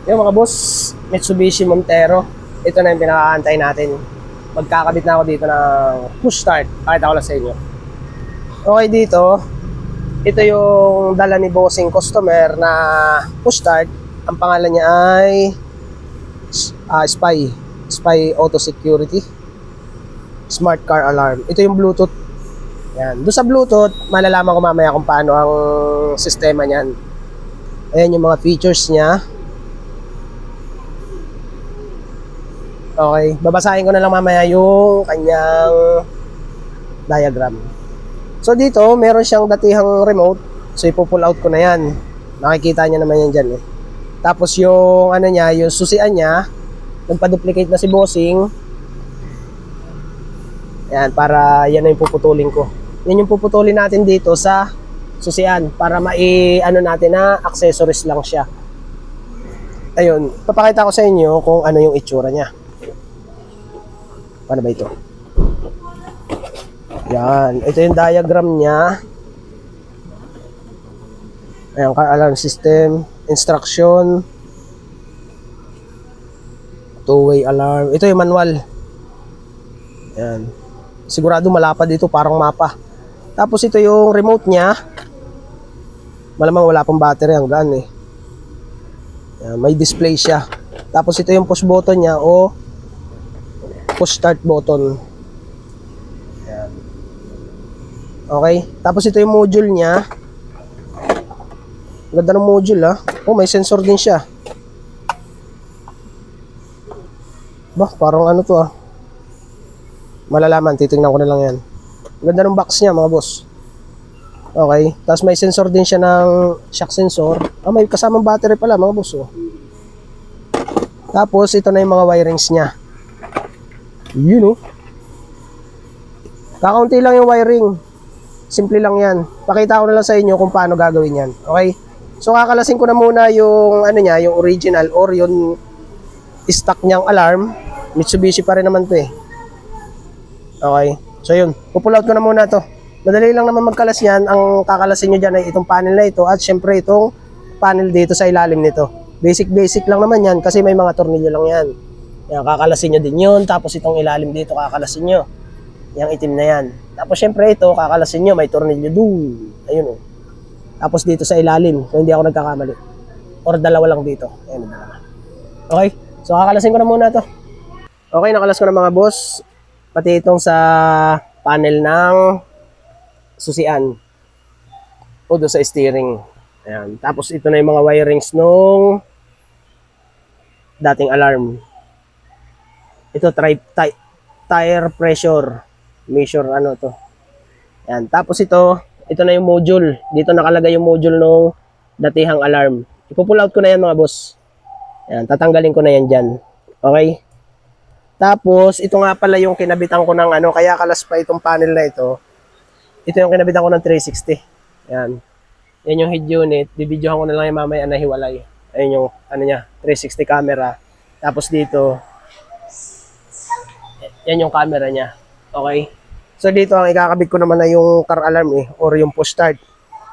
Yung mga boss, Mitsubishi Montero. Ito na yung pinakaantay natin. Magkakabit na ako dito ng push start. Pakita ko lang sa inyo. Okay dito, ito yung dala ni bossing customer na push start. Ang pangalan niya ay Spy Auto Security Smart Car Alarm. Ito yung Bluetooth. Yan. Doon sa Bluetooth, malalaman ko mamaya kung paano ang sistema niyan. Ayan yung mga features niya. Okay, babasahin ko na lang mamaya yung kanyang diagram. So dito, meron siyang datihang remote. So ipo-pull out ko na yan. Makikita niya naman yan dyan eh. Tapos yung ano niya, yung susian niya, nagpa-duplicate na si bossing. Yan, para yan na yung puputulin ko. Yan yung puputulin natin dito sa susian para ano natin na accessories lang siya. Ayun, papakita ko sa inyo kung ano yung itsura niya. Paano ba ito? Yan, ito yung diagram niya. Ayan, car alarm system, instruction, two-way alarm. Ito yung manual. Yan. Sigurado malapad dito, parang mapa. Tapos ito yung remote niya. Malamang wala pang battery, hanggang eh. Yan, may display siya. Tapos ito yung push button niya o push start button. Yan. Okay. Tapos ito yung module niya. Ganda ng module ah. Oh, may sensor din siya. Bah, parang ano to ah. Malalaman, titingnan ko na lang yan. Ganda ng box niya mga boss. Okay. Tapos may sensor din siya ng shock sensor. Ah, may kasamang battery pala mga boss oh. Tapos ito na yung mga wirings niya. Yun oh. Kakaunti lang yung wiring. Simple lang yan. Pakita ko na lang sa inyo kung paano gagawin yan. Okay? So kakalasin ko na muna yung ano niya, yung original or yung stock niyang alarm. Mitsubishi pa rin naman to eh. Okay. So yun, pupull out ko na muna to. Madali lang naman magkalas yan. Ang kakalasin nyo dyan ay itong panel na ito at syempre itong panel dito sa ilalim nito. Basic lang naman yan kasi may mga tornilyo lang yan. Yan, kakalasin nyo din yun. Tapos itong ilalim dito kakalasin nyo. Yang itim na yan. Tapos syempre ito kakalasin nyo. May tornilyo doon. Ayun o. Tapos dito sa ilalim kung hindi ako nagkakamali. Or dalawa lang dito. Ayun, dalawa. Okay. So kakalasin ko na muna to. Okay, nakalas ko na mga boss. Pati itong sa panel ng susian o doon sa steering. Ayan. Tapos ito na yung mga wirings nung dating alarm. Ito tire pressure measure ano to. Ayan. Tapos ito na yung module. Dito nakalagay yung module nung datihang alarm. Ipo-pull out ko na yan mga boss. Ayan. Tatanggalin ko na yan dyan. Okay. Tapos, ito nga pala yung kinabitan ko ng ano, kaya kalas pa itong panel na ito. Ito yung kinabitan ko ng 360. Yan. Yan yung head unit. Bibidyohan ko na lang yung mamaya na hiwalay. Ayun yung, ano niya, 360 camera. Tapos dito, yan yung camera niya. Okay? So dito, ang ikakabit ko naman na yung car alarm eh, or yung push start.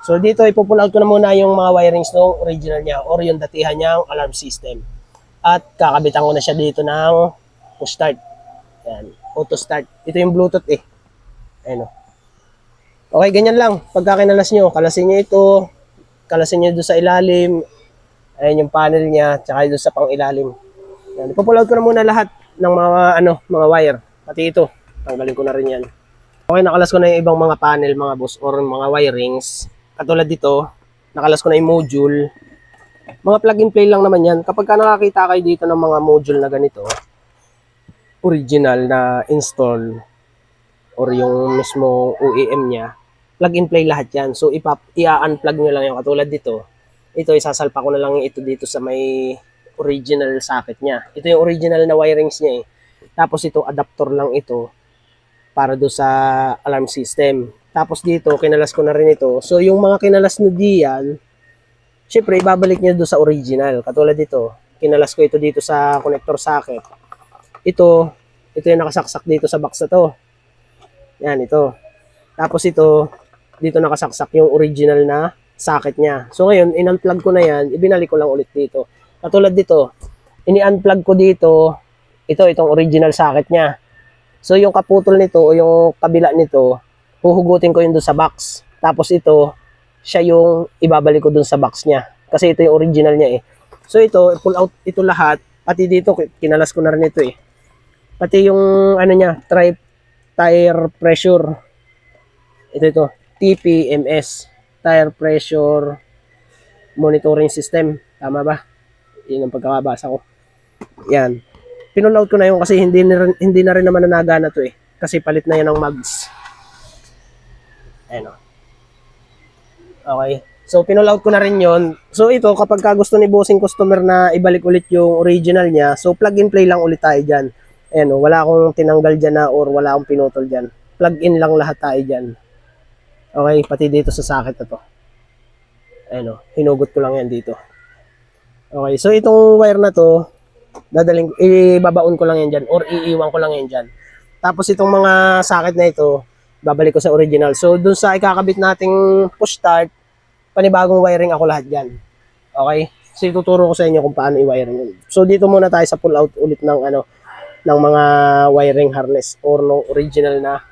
So dito, ipupull out ko na muna yung mga wirings ng original niya, or yung datihan niyang alarm system. At kakabitan ko na siya dito ng push start. Yan. Auto start. Ito yung Bluetooth eh. Ayun o. Okay, ganyan lang. Pagka kinalas nyo, kalasin nyo ito. Kalasin nyo doon sa ilalim. Ayan yung panel niya. Tsaka doon sa pang ilalim. Yan. Ipo-pull out ko na muna lahat ng mga wire. Pati ito. Tanggalin ko na rin yan. Okay, nakalas ko na yung ibang mga panel, mga boss, or mga wirings. Katulad dito, nakalas ko na yung module. Mga plug and play lang naman yan. Kapag ka nakakita kayo dito ng mga module na ganito, original na install or yung mismo OEM niya, plug and play lahat yan. So i-unplug nyo lang yung katulad dito. Ito isasalpa ko na lang ito dito sa may original socket niya. Ito yung original na wirings niya eh. Tapos ito adapter lang ito para do sa alarm system. Tapos dito kinalas ko na rin ito. So yung mga kinalas na diyan, syempre ibabalik niyo do sa original. Katulad dito, kinalas ko ito dito sa connector socket. Ito yung nakasaksak dito sa box na to. Yan, ito. Tapos ito, dito nakasaksak yung original na socket niya. So ngayon, in-unplug ko na yan, ibinalik ko lang ulit dito. Katulad dito, ini-unplug ko dito, itong original socket niya. So yung kaputol nito o yung kabila nito, huhugutin ko yun doon sa box. Tapos ito, siya yung ibabalik ko doon sa box niya. Kasi ito yung original niya eh. So ito, pull out ito lahat. Pati dito, kinalas ko na rin ito eh. Pati yung ano niya, tire pressure. Ito, TPMS. Tire Pressure Monitoring System. Tama ba? Yun ang pagkakabasa ko. Yan. Pinull out ko na yun kasi hindi na rin naman nanagana to eh. Kasi palit na yan ng mags. Ayan o. Okay. So, pinull out ko na rin yun. So, ito, kapag gusto ni bossing customer na ibalik ulit yung original niya, so, plug and play lang ulit tayo dyan. Ayan o. Wala akong tinanggal dyan na or wala akong pinutol dyan. Plug in lang lahat tayo dyan. Okay, pati dito sa socket na to. Ayan o, hinugot ko lang yan dito. Okay, so itong wire na to, ibabaon ko lang yan dyan or iiwan ko lang yan dyan. Tapos itong mga socket na ito, babalik ko sa original. So dun sa ikakabit nating push start, panibagong wiring ako lahat dyan. Okay, so ituturo ko sa inyo kung paano i-wiring yun. So dito muna tayo sa pull out ulit ng ng mga wiring harness or no original na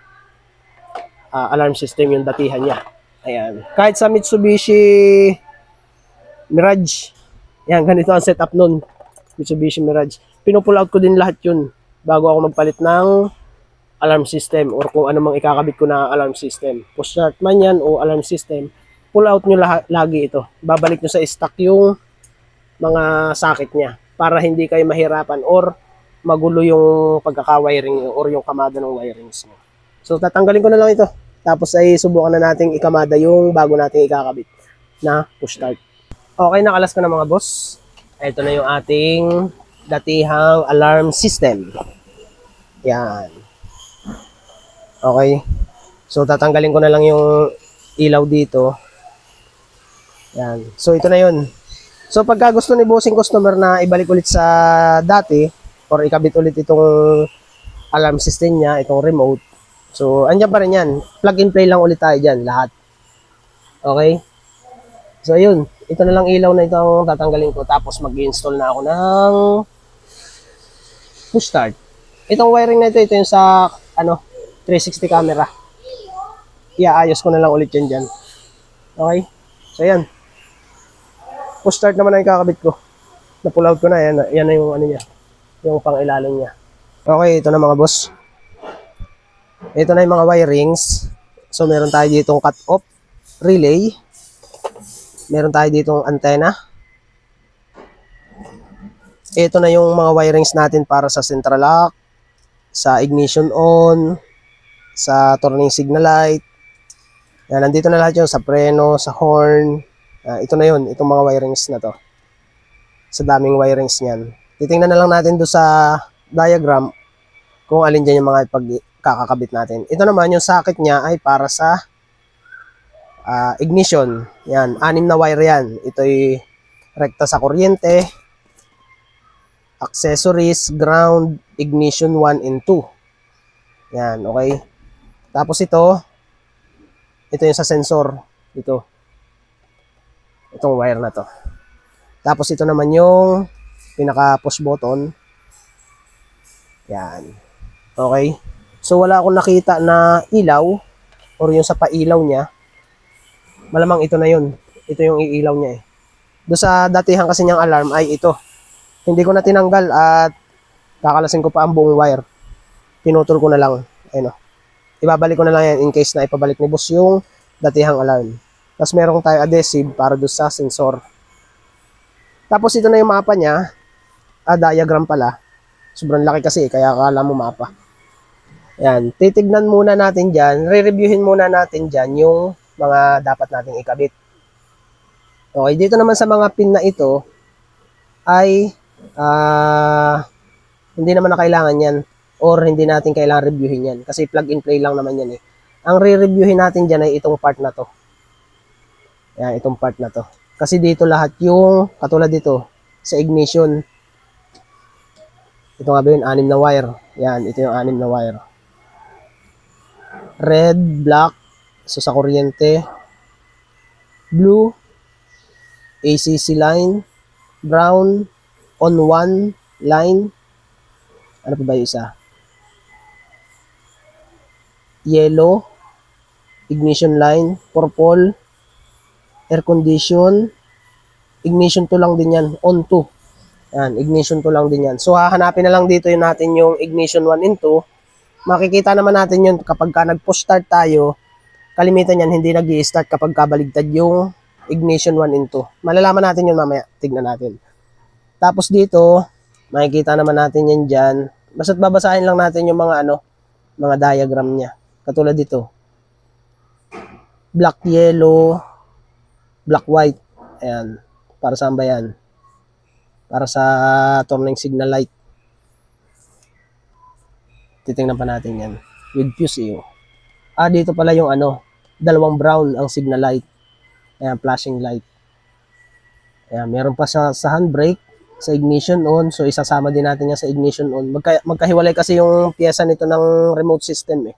alarm system yung datihan niya. Ayan. Kahit sa Mitsubishi Mirage, yan, ganito ang setup nun. Mitsubishi Mirage. Pinupull out ko din lahat yun bago ako magpalit ng alarm system or kung ano mang ikakabit ko na alarm system. Push start man yan o alarm system, pull out nyo lagi ito. Babalik nyo sa stock yung mga socket niya para hindi kayo mahirapan or magulo yung pagkaka-wiring or yung kamada ng wirings mo. So, tatanggalin ko na lang ito. Tapos ay subukan na nating ikamada yung bago nating ikakabit na push start. Okay, nakalas ko na mga boss. Ito na yung ating datihang alarm system. Yan. Okay. So, tatanggalin ko na lang yung ilaw dito. Yan. So, ito na yun. So, pagka gusto ni bossing customer na ibalik ulit sa dati or ikabit ulit itong alarm system niya, itong remote, so, andyan pa rin yan. Plug and play lang ulit tayo dyan, lahat. Okay? So, ayun. Ito na lang ilaw na ito ang tatanggalin ko. Tapos, mag-install na ako ng push start. Itong wiring na ito yung sa, 360 camera. Iaayos ko na lang ulit yan dyan. Okay? So, ayan. Push start naman na yung kakabit ko. Na-pull out ko na. Yan na yung niya. Yung pang-ilalim niya. Okay, ito na mga boss. Ito na yung mga wirings. So, meron tayo ditong cut-off relay. Meron tayo ditong antenna. Ito na yung mga wirings natin para sa central lock, sa ignition on, sa turning signal light. Yan, nandito na lahat yun. Sa preno, sa horn. Ito na yun. Itong mga wirings na to. Sa daming wirings niyan. Titingnan na lang natin doon sa diagram kung alin dyan yung mga kakakabit natin. Ito naman, yung socket niya ay para sa ignition. Yan, 6 na wire yan. Ito'y rekta sa kuryente, accessories, ground, ignition 1 and 2. Yan, okay. Tapos ito yung sa sensor. Itong wire na to. Tapos ito naman yung pinaka push button. Yan. Okay. So, wala akong nakita na ilaw or yung sa pailaw niya. Malamang ito na yun. Ito yung iilaw niya eh. Doon sa datihan kasi niyang alarm ay ito. Hindi ko na tinanggal at kakalasin ko pa ang buong wire. Pinutol ko na lang. Ayun o. Ibabalik ko na lang yan in case na ipabalik ni boss yung datihang alarm. Tapos meron tayo adhesive para doon sa sensor. Tapos ito na yung mapa niya. Diagram pala. Sobrang laki kasi kaya akala mo mapa. Yan. Titignan muna natin dyan. Re-reviewin muna natin dyan yung mga dapat nating ikabit. Okay. Dito naman sa mga pin na ito ay hindi naman na kailangan yan or hindi natin kailangan reviewin yan kasi plug and play lang naman yan eh. Ang re-reviewin natin dyan ay itong part na to. Yan, itong part na to. Kasi dito lahat yung katulad dito sa ignition. Ito nga ba yun? 6 na wire. Yan, ito yung 6 na wire. Red, black, so sa kuryente. Blue, ACC line. Brown, on one line. Ano pa ba yung isa? Yellow, ignition line, purple, air condition, ignition to lang din yan, on to. Yan, ignition to lang din yan. So, hahanapin na lang dito yung natin yung ignition 1 and 2. Makikita naman natin yun kapag ka nag-push start tayo, kalimitan yan, hindi nag-i-start kapag kabaligtad yung ignition 1 and 2. Malalaman natin yun mamaya, tignan natin. Tapos dito, makikita naman natin yan dyan. Basta't babasahin lang natin yung mga mga diagram niya. Katulad dito. Black, yellow, black, white. Ayan. Para saan ba yan? Para sa turning signal light. Titingnan pa natin yan. With fuse eh. Dito pala yung dalawang brown ang signal light. Ayan, flashing light. Ayan, meron pa sa handbrake, sa ignition on. So, isasama din natin yan sa ignition on. Magkahiwalay kasi yung pyesa nito ng remote system eh.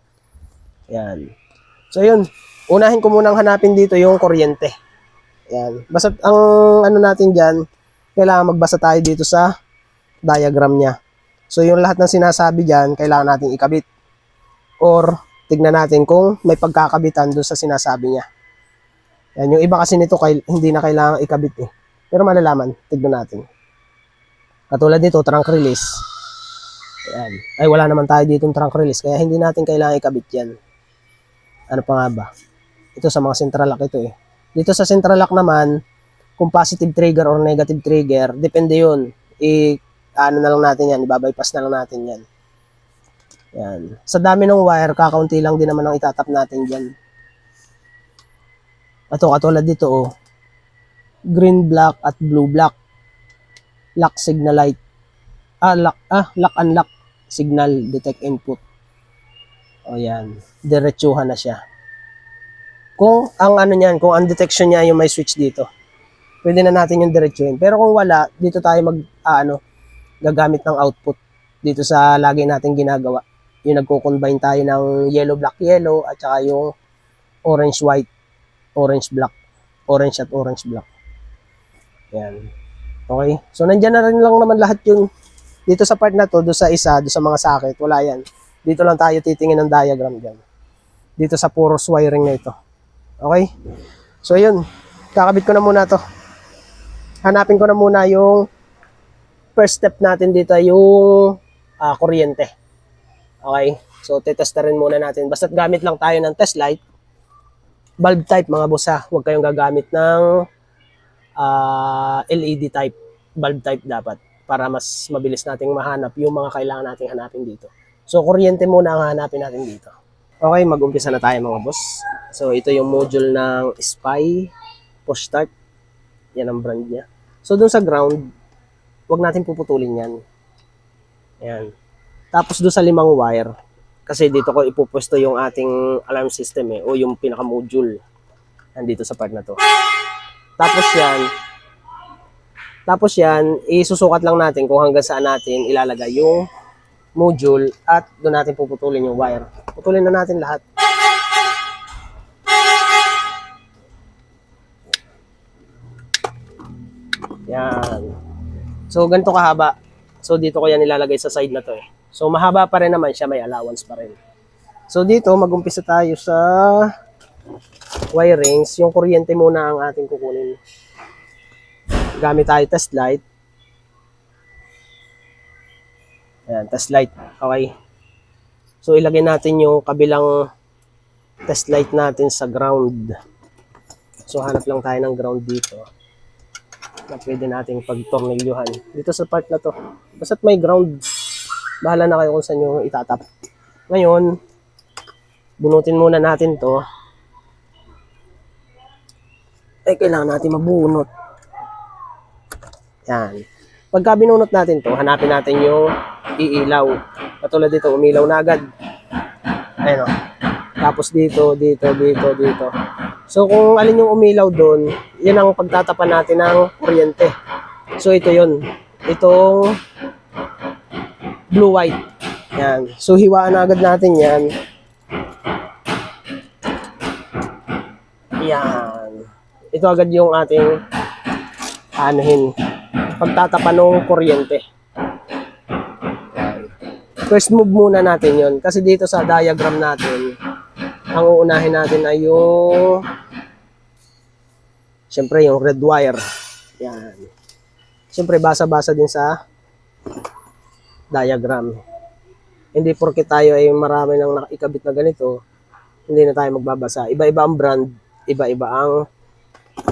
Ayan. So, yun. Unahin ko munang hanapin dito yung kuryente. Ayan. Basta ang natin dyan, kailangan magbasa tayo dito sa diagram niya. So, yung lahat ng sinasabi dyan, kailangan natin ikabit. Or, tignan natin kung may pagkakabitan doon sa sinasabi niya. Ayan. Yung iba kasi nito, hindi na kailangan ikabit eh. Pero malalaman, tignan natin. Katulad dito, trunk release. Ayan. Ay, wala naman tayo dito trunk release, kaya hindi natin kailangan ikabit yan. Ano pa nga ba? Ito sa mga central lock ito eh. Dito sa central lock naman, kung positive trigger or negative trigger, depende yun. Na lang natin yan, ibabypass na lang natin yan. Yan. Sa dami ng wire, kakaunti lang din naman ang itatap natin dyan. Ito, katulad dito oh. Green, black, at blue, black. Lock signal light. Lock unlock signal detect input. O yan, diretsuhan na siya. Kung ang kung ang detection niya yung may switch dito, pwede na natin yung diretsuhin. Pero kung wala, dito tayo gagamit ng output dito sa lagi natin ginagawa. Yung nagko-combine tayo ng yellow, black, yellow at saka yung orange, white, orange, black, orange at orange, black. Yan. Okay? So, nandyan na rin lang naman lahat yun. Dito sa part na to, doon sa isa, doon sa mga socket, wala yan. Dito lang tayo titingin ng diagram dyan. Dito sa puros wiring na ito. Okay? So, yun. Kakabit ko na muna to. Hanapin ko na muna yung first step natin dito, yung kuryente. Okay? So, tetestarin muna natin. Basta't gamit lang tayo ng test light. Bulb type, mga boss ha. Huwag kayong gagamit ng LED type. Bulb type dapat. Para mas mabilis nating mahanap yung mga kailangan nating hanapin dito. So, kuryente muna ang hanapin natin dito. Okay, mag-umpisa na tayo mga boss. So, ito yung module ng SPY push start. Yan ang brand niya. So, dun sa ground, huwag natin puputulin yan. Ayan. Tapos dun sa 5 wire, kasi dito ko ipupwesto yung ating alarm system o yung pinaka-module. Nandito sa part na to. Tapos yan, isusukat lang natin kung hanggang saan natin ilalagay yung module at doon natin puputulin yung wire. Putulin na natin lahat. Yan. So, ganito kahaba. So, dito ko yan ilalagay sa side na to eh. So, mahaba pa rin naman siya. May allowance pa rin. So, dito, mag-umpisa tayo sa wirings. Yung kuryente muna ang ating kukunin. Gamit tayo test light. Ayan, test light. Okay. So, ilagay natin yung kabilang test light natin sa ground. So, hanap lang tayo ng ground dito na pwede nating pagtornilyuhan. Dito sa part na to. Basta't may ground, bahala na kayo kung saan nyo itatap. Ngayon, bunutin muna natin to. Kailangan natin mabunot. Yan. Pagka binunot natin to, hanapin natin yung iilaw. Katulad dito, umilaw na agad. Ayan o. Tapos dito. So, kung alin yung umilaw doon, yan ang pagtatapan natin ng kuryente. So, ito yun. Itong blue-white. Yan. So, hiwaan na agad natin yan. Yan. Ito agad yung ating pagtatapa ng kuryente. First move muna natin yon kasi dito sa diagram natin, ang uunahin natin ay yung siyempre yung red wire. Yan. Siyempre basa-basa din sa diagram. Hindi porke tayo ay marami nang nakikabit na ganito, hindi na tayo magbabasa. Iba-iba ang brand, iba-iba ang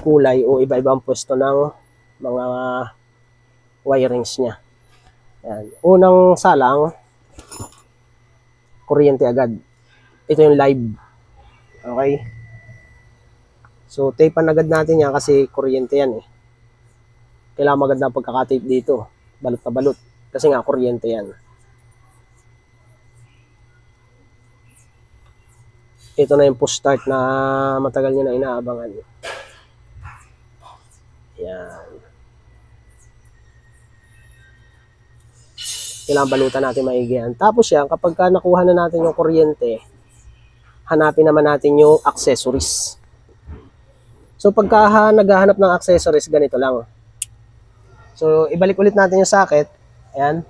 kulay o iba-iba ang pwesto ng mga wirings niya. Yan. Unang salang, kuryente agad. Ito yung live. Okay? So, tapean agad natin yan kasi kuryente yan eh. Kailangan maganda pagkakatape dito. Balot na balot. Kasi nga, kuryente yan. Ito na yung push start na matagal nyo na inaabangan. Yan. Kailangan balutan natin maigi yan. Tapos yan, kapag nakuha na natin yung kuryente, hanapin naman natin yung accessories. So pagka naghahanap ng accessories, ganito lang. So ibalik ulit natin yung socket. Ayan.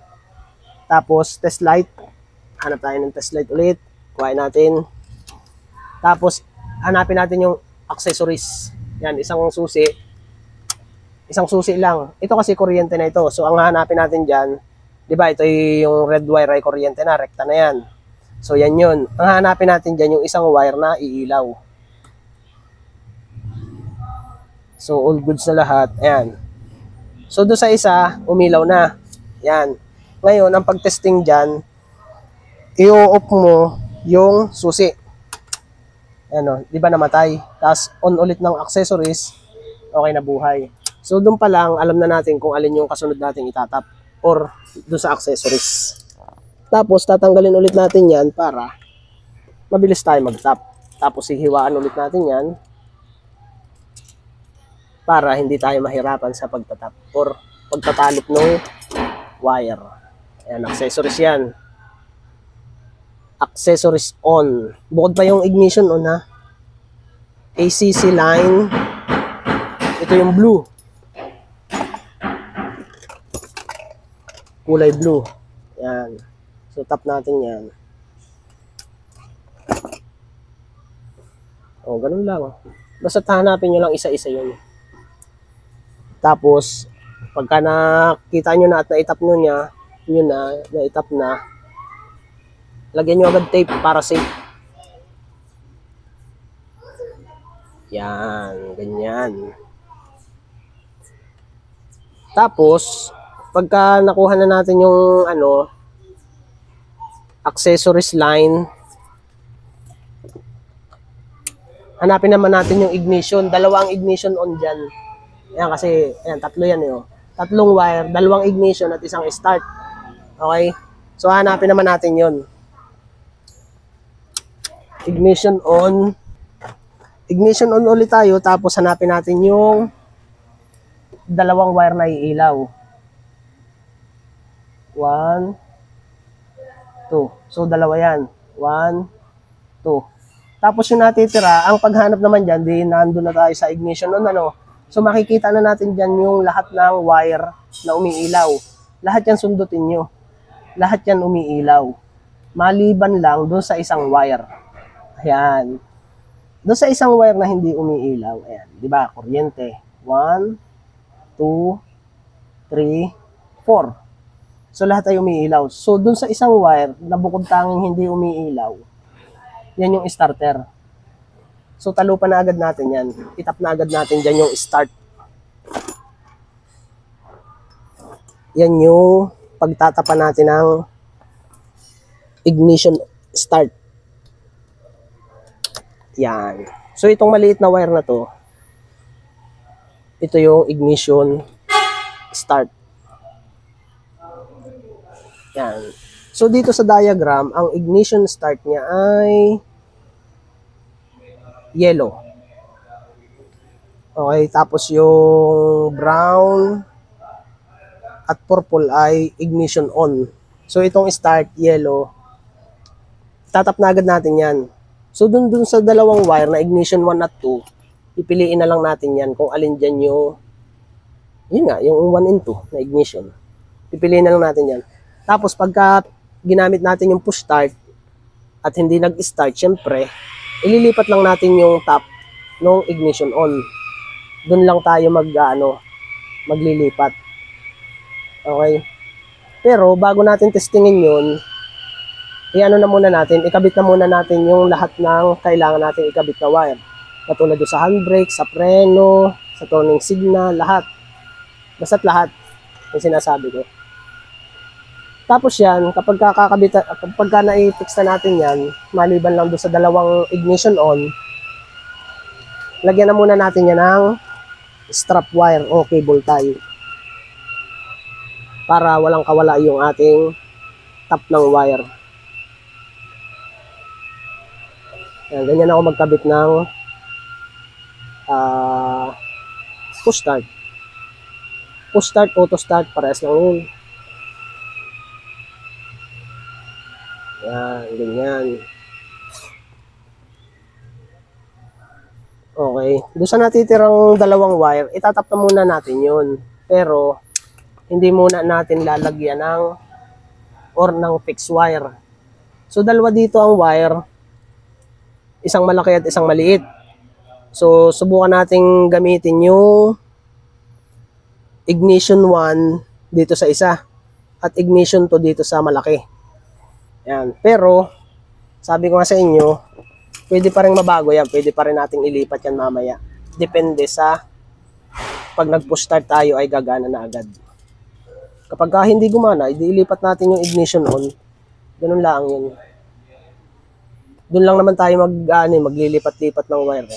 Tapos test light. Hanap tayo ng test light ulit. Kuhain natin. Tapos hanapin natin yung accessories. Yan, isang susi. Isang susi lang. Ito kasi kuryente na ito. So ang hanapin natin dyan, di ba, ito yung red wire ay kuryente na, rekta na yan. So yan yun. Ang hanapin natin dyan yung isang wire na iilaw. So all goods na lahat. Ayan. So doon sa isa, umilaw na. Yan. Ngayon, ang pag-testing dyan, i-off mo yung susi. Ayan o, di ba namatay? Tapos on ulit ng accessories, okay na buhay. So doon pa lang, alam na natin kung alin yung kasunod natin itatap or doon sa accessories. Tapos tatanggalin ulit natin yan para mabilis tayo mag-tap. Tapos hihiwaan ulit natin yan para hindi tayo mahirapan sa pagtatap or pagtatalip ng wire. Ayan, accessories yan. Accessories on. Bukod pa yung ignition on ha. ACC line. Ito yung blue. Kulay blue. Yan. So tap natin yan. O, ganun lang. Basta hanapin nyo lang isa-isa yun. Tapos, pagka nakita nyo na at na-tap nyo niya, yun na, na-tap na, lagyan nyo agad tape para safe. Yan, ganyan. Tapos, pagka nakuha na natin yung accessories line, hanapin naman natin yung ignition. Dalawang ignition on dyan. Ayan kasi, ayan, tatlo yan eh. Tatlong wire, dalawang ignition at isang start. Okay? So, hanapin naman natin yun. Ignition on. Ignition on ulit tayo. Tapos, hanapin natin yung dalawang wire na iilaw. 1, 2. So, dalawa yan. 1, 2. Tapos, yung natitira, ang paghanap naman dyan, di nandun na tayo sa ignition on, So, makikita na natin dyan yung lahat ng wire na umiilaw. Lahat yan sundutin nyo. Lahat yan umiilaw. Maliban lang doon sa isang wire. Ayan. Doon sa isang wire na hindi umiilaw. Ayan. Diba? Kuryente. 1, 2, 3, 4. So, lahat ay umiilaw. So, doon sa isang wire na bukod tanging hindi umiilaw, yan yung starter. So, talupan na agad natin yan. Itap na agad natin dyan yung start. Yan yung pagtatapan natin ng ignition start. Yan. So, itong maliit na wire na to, ito yung ignition start. Yan. So, dito sa diagram, ang ignition start niya ay yellow. Okay, tapos yung brown at purple ay ignition on. So, itong start, yellow, tatap na agad natin yan. So, dun sa dalawang wire na ignition 1 at 2, ipiliin na lang natin yan kung alin dyan yung Yun nga, yung 1 and 2 na ignition. Pipiliin na lang natin yan. Tapos pagka ginamit natin yung push start at hindi nag-start, syempre, ililipat lang natin yung top ng ignition on. Doon lang tayo maglilipat. Okay? Pero bago natin testingin yun, ikabit na muna natin yung lahat ng kailangan natin ikabit na wire. Katulad sa handbrake, sa preno, sa turning signal, lahat. Basta't lahat yung sinasabi ko. Tapos yan, kapag na-fix na natin yan, maliban lang doon sa dalawang ignition on, lagyan na muna natin yan ng strap wire o cable tie para walang kawala yung ating top ng wire. Yan, ganyan ako magkabit ng push start. Push start, auto start, parehas lang yun. Yan, ganyan. Okay. Doon sa natitirang dalawang wire, itatap na muna natin yun. Pero, hindi muna natin lalagyan ng fixed wire. So, dalawa dito ang wire. Isang malaki at isang maliit. So, subukan nating gamitin yung ignition 1 dito sa isa at ignition 2 dito sa malaki. Yan. Pero, sabi ko nga sa inyo, pwede pa rin mabago yan. Pwede pa rin nating ilipat yan mamaya. Depende sa pag nag-push start tayo ay gagana na agad. Kapag hindi gumana, ilipat natin yung ignition on. Ganun lang yun. Doon lang naman tayo maglilipat-lipat ng wire.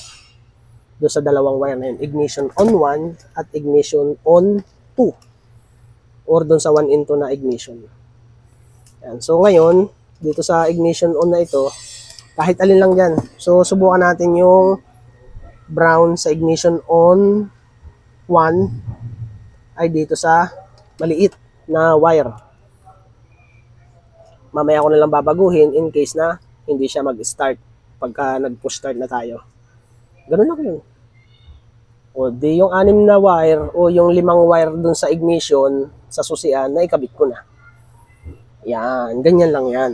Doon sa dalawang wire na yun. Ignition on 1 at ignition on 2. Or doon sa 1 into na ignition. Yan. So ngayon, dito sa ignition on na ito, kahit alin lang dyan. So subukan natin yung brown sa ignition on 1 ay dito sa maliit na wire. Mamaya ko na lang babaguhin in case na hindi siya mag-start pagka nag-push start na tayo. Ganun lang yun. O di yung 6 na wire o yung 5 wire dun sa ignition sa susian na ikabit ko na. Yan, ganyan lang yan.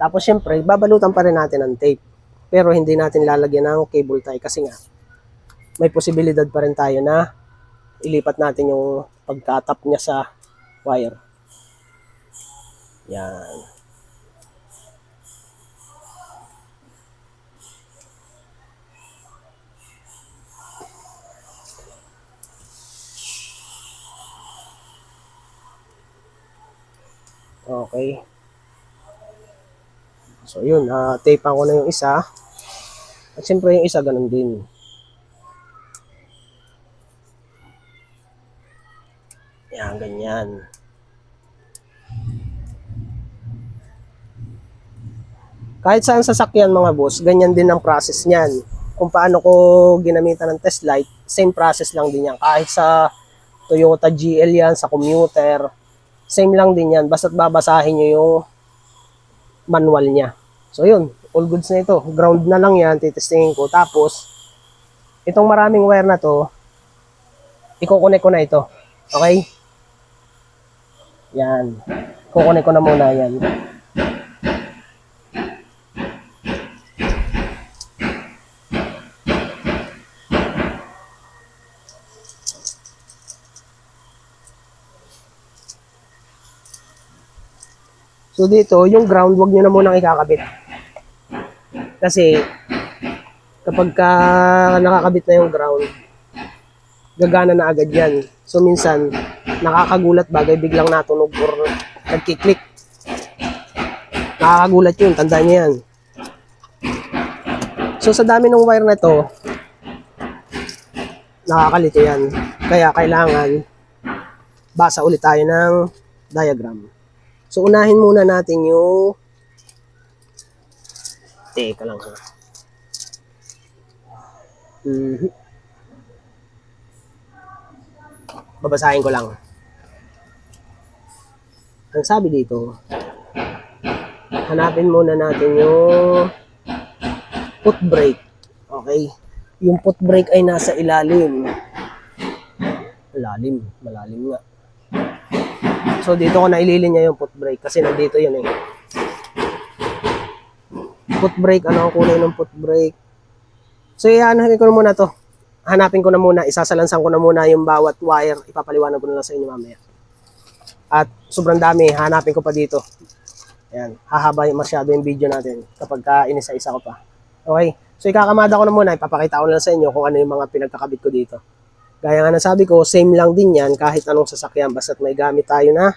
Tapos syempre, babalutan pa rin natin ng tape. Pero hindi natin lalagyan ng cable tie kasi nga may posibilidad pa rin tayo na ilipat natin yung pagkatap niya sa wire. Yan. Okay. So yun, tapean ko na yung isa. At siyempre yung isa ganun din. Yan, ganyan. Kahit saan sasakyan mga boss, ganyan din ang process niyan. Kung paano ko ginamitan ng test light, same process lang din yan. Kahit sa Toyota GL yan, sa commuter, same lang din yan. Basta't babasahin nyo yung manual niya. So yun, all goods na ito. Ground na lang yan, titestingin ko. Tapos, itong maraming wire na to, i-connect ko na ito. Okay? Yan. Kukunin ko na muna yan. So dito, yung ground, wag nyo na munang ikakabit. Kasi, kapag nakakabit na yung ground, gagana na agad yan. So minsan, nakakagulat bagay biglang natunog or nagkiklik. Nakakagulat yun, tandaan nyo yan. So sa dami ng wire na to, nakakalito yan. Kaya kailangan basa ulit tayo ng diagram. So unahin muna natin yung teka lang ha. Babasahin ko lang. Ang sabi dito, hanapin muna natin yung foot brake. Okay? Yung foot brake ay nasa ilalim. malalim nga. So dito ko na ililinya yung foot brake kasi nandito yun eh. Foot brake, ano ang kulay ng foot brake? So ihanapin ko na muna to. Hanapin ko na muna, isasalansan ko na muna yung bawat wire. Ipapaliwanag ko na lang sa inyo mamaya. At sobrang dami, hanapin ko pa dito. Ayan, hahaba masyado yung video natin kapag inisa-isa ko pa. Okay, so ikakamada ko na muna, ipapakita ko na lang sa inyo kung ano yung mga pinagkakabit ko dito. Gaya nga nasabi ko, same lang din yan kahit anong sasakyan. Basta't may gamit tayo na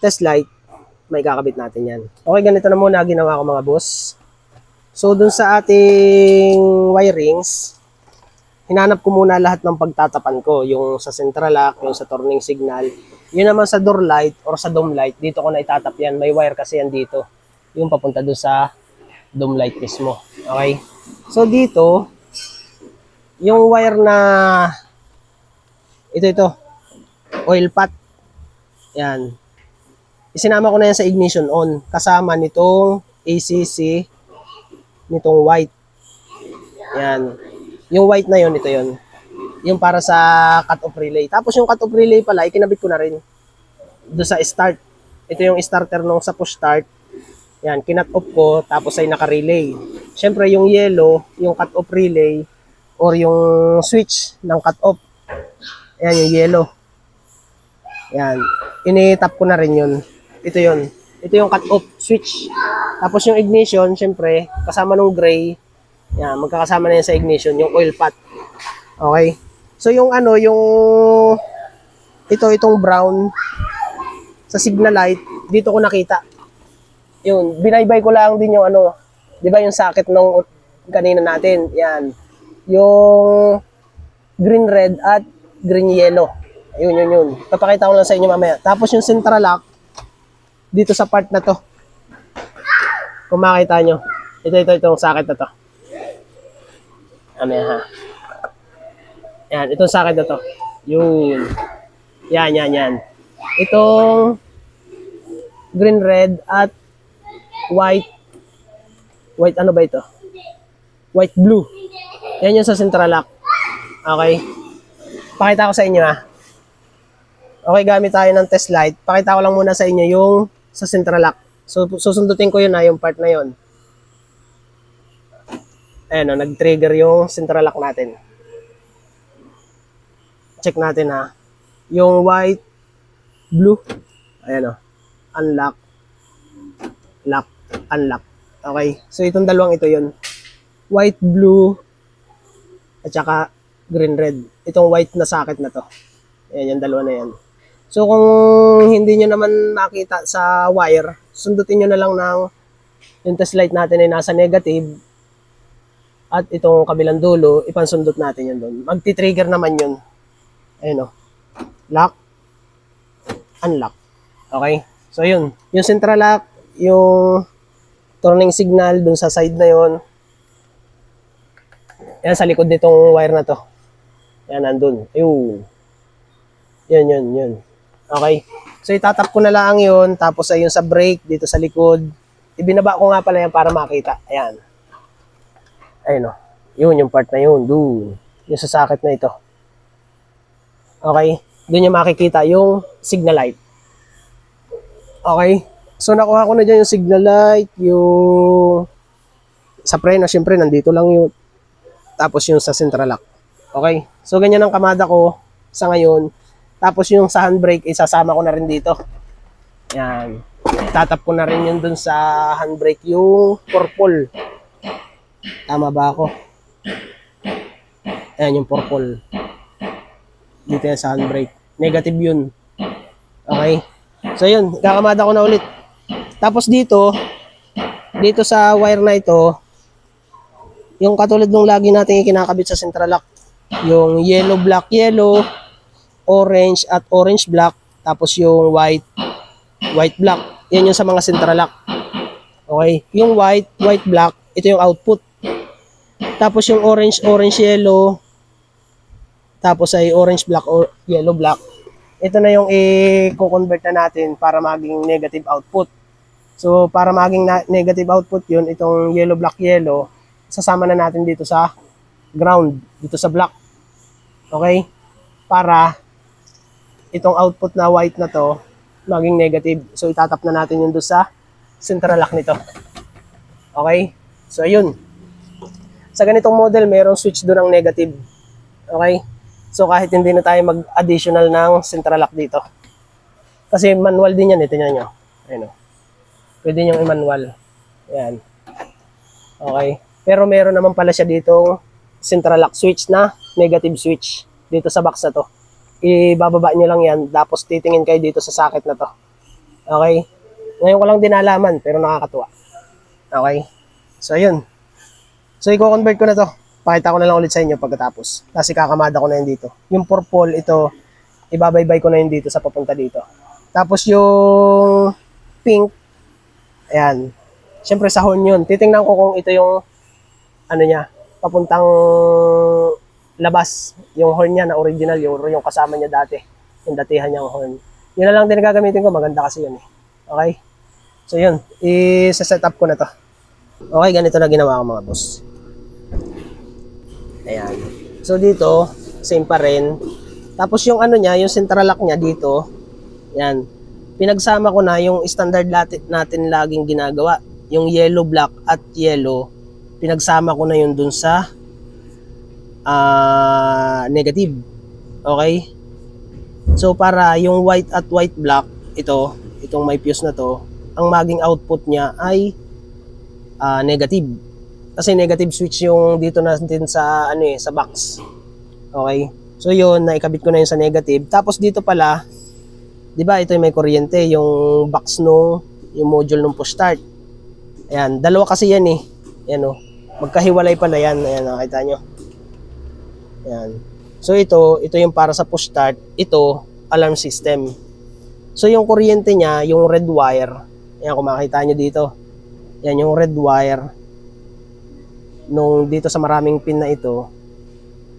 test light, may kakabit natin yan. Okay, ganito na muna ginawa ko mga boss. So dun sa ating wirings, hinanap ko muna lahat ng pagtatapan ko. Yung sa central lock, yung sa turning signal. Yun naman sa door light or sa dome light, dito ko na itatap yan. May wire kasi yan dito. Yung papunta dun sa dome light mismo. Okay? So dito, yung wire na ito, oil pot. Yan. Isinama ko na yan sa ignition on. Kasama nitong ACC, nitong white. Yan. Yung white na yun, ito yun. Yung para sa cut-off relay. Tapos yung cut-off relay pala, ikinabit ko na rin doon sa start. Ito yung starter nung sa push start. Yan, kinat-off ko, tapos ay naka-relay. Siyempre, yung yellow, yung cut-off relay, or yung switch ng cut-off. Yan, yung yellow. Yan, initap ko na rin yun. Ito yun. Ito yung cut-off switch. Tapos yung ignition, siyempre, kasama nung gray. Yan, magkakasama na yan sa ignition, yung oil pot. Okay? So yung ano, yung itong brown sa signal light, dito ko nakita. Yun, binaybay ko lang din yung ano, 'di ba yung socket nung kanina natin. Yan. Yung green red at green yellow. Yun. Papakita ko lang sa inyo mamaya. Tapos yung central lock dito sa part na to. Kung makita nyo, itong socket na to. Ano yan ha? Yan, itong socket na to. Yun. Yan. Itong green, red, at white. White ano ba ito? White, blue. Yan yung sa central lock. Okay? Pakita ko sa inyo ha. Okay, gamit tayo ng test light. Pakita ko lang muna sa inyo yung sa central lock. So, susundutin ko yun ha, yung part na yun. Ayan o, nag-trigger yung central lock natin. Check natin ha. Yung white, blue. Ayan o. Unlock. Lock. Unlock. Okay. So, itong dalawang ito yun. White, blue, at saka green, red. Itong white na socket na to. Ayan, yung dalawa na yan. So, kung hindi nyo naman makita sa wire, sundutin nyo na lang ng yung test light natin ay nasa negative at itong kabilang dulo, ipansundot natin yun doon. Magti-trigger naman yun. Ayun o. Lock. Unlock. Okay? So, yun. Yung central lock, yung turning signal dun sa side na yun. Yan, sa likod nitong wire na to. Yan, nandun. Ayun. Yun. Okay. So, itatap ko na lang yun. Tapos, ayun sa brake, dito sa likod. Ibinaba ko nga pala yan para makita. Ayan. Ayun o. Yun, yung part na yun. Doon. Yung sa socket na ito. Okay. Doon yung makikita yung signal light. Okay. So, nakuha ko na dyan yung signal light. Yung sa preno, syempre, nandito lang yun. Tapos yung sa central lock. Okay. So, ganyan ang kamada ko sa ngayon. Tapos yung sa handbrake, isasama ko na rin dito. Yan. Tatap ko na rin yun dun sa handbrake, yung purple. Tama ba ako? Ayan yung purple. Dito yan sa handbrake. Negative yun. Okay? So yun, kakamada ko na ulit. Tapos dito sa wire na ito, yung katulad nung lagi natin kinakabit sa central lock, yung yellow, black, yellow, orange at orange black, tapos yung white black, yan yung sa mga central lock. Okay, yung white black, ito yung output. Tapos yung orange yellow, tapos ay orange black or yellow black, ito na yung i-convert na natin para maging negative output. So para maging negative output yun, itong yellow black yellow, sasama na natin dito sa ground, dito sa black. Okay, para itong output na white na to maging negative. So itatap na natin yun doon sa central lock nito. Okay? So ayun. Sa ganitong model, mayroong switch doon ng negative. Okay? So kahit hindi na tayo mag-additional ng central lock dito. Kasi manual din yan, ito nyo. Ayun o. Pwede nyo i-manual. Ayan. Okay. Pero meron naman pala siya ditong central lock switch na negative switch dito sa box na to. Ibababa nyo lang yan, tapos titingin kayo dito sa socket na to. Okay? Ngayon ko lang din nalaman, pero nakakatuwa. Okay? So, ayun. So, i-convert ko na to. Pakita ko na lang ulit sa inyo pagkatapos. Kasi kakamada ko na yun dito. Yung purple, ito, ibabaybay ko na yun dito sa papunta dito. Tapos yung pink, ayan. Siyempre sa horn yun. Titingnan ko kung ito yung ano niya, papuntang labas. Yung horn niya na original, yung kasama niya dati. Yung datihan niyang horn. Yun na lang din gagamitin ko. Maganda kasi yun eh. Okay? So yun, i-set up ko na to. Okay, ganito na ginawa ko mga boss. Ayan. So dito, same pa rin. Tapos yung ano niya, yung central lock niya dito, yan. Pinagsama ko na yung standard natin laging ginagawa. Yung yellow, black at yellow, pinagsama ko na yun dun sa negative. Okay? So para yung white at white black, itong may fuse na to, ang maging output niya ay negative. Kasi negative switch yung dito natin sa sa box. Okay? So yun, naikabit ko na yun sa negative. Tapos dito pala, 'di ba, ito yung may kuryente, yung box yung module ng push start. Ayan, dalawa kasi yan eh. Ayan o. Magkahiwalay pala yan. Ayan, nakita nyo. Ayan. So ito yung para sa push start. Ito, alarm system. So yung kuryente niya, yung red wire. Ayan, kung makita nyo dito. Ayan, yung red wire. Dito sa maraming pin na ito,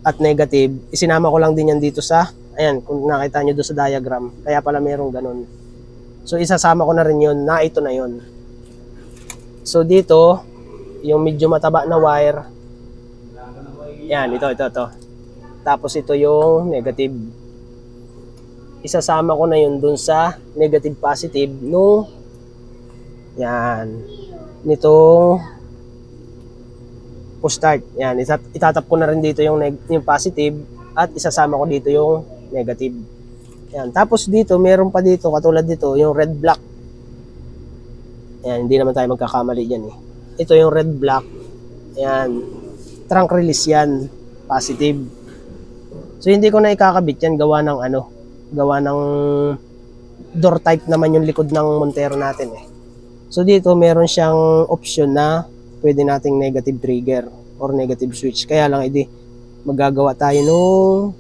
at negative, isinama ko lang din yan dito sa, ayan, kung nakita nyo doon sa diagram. Kaya pala merong ganun. So isasama ko na rin yun, na ito na yun. So dito, yung medyo mataba na wire, yan, ito. Tapos ito yung negative. Isasama ko na yun dun sa negative positive yan, nitong push start. Yan, itatap ko na rin dito yung positive at isasama ko dito yung negative. Yan, tapos dito, meron pa dito, katulad dito, yung red black. Ayan, hindi naman tayo magkakamali dyan eh. Ito yung red black. Ayan, trunk release yan, positive. So hindi ko na ikakabit yan, gawa ng door type naman yung likod ng Montero natin eh. So dito meron siyang option na pwede nating negative trigger or negative switch. Kaya lang magagawa tayo nung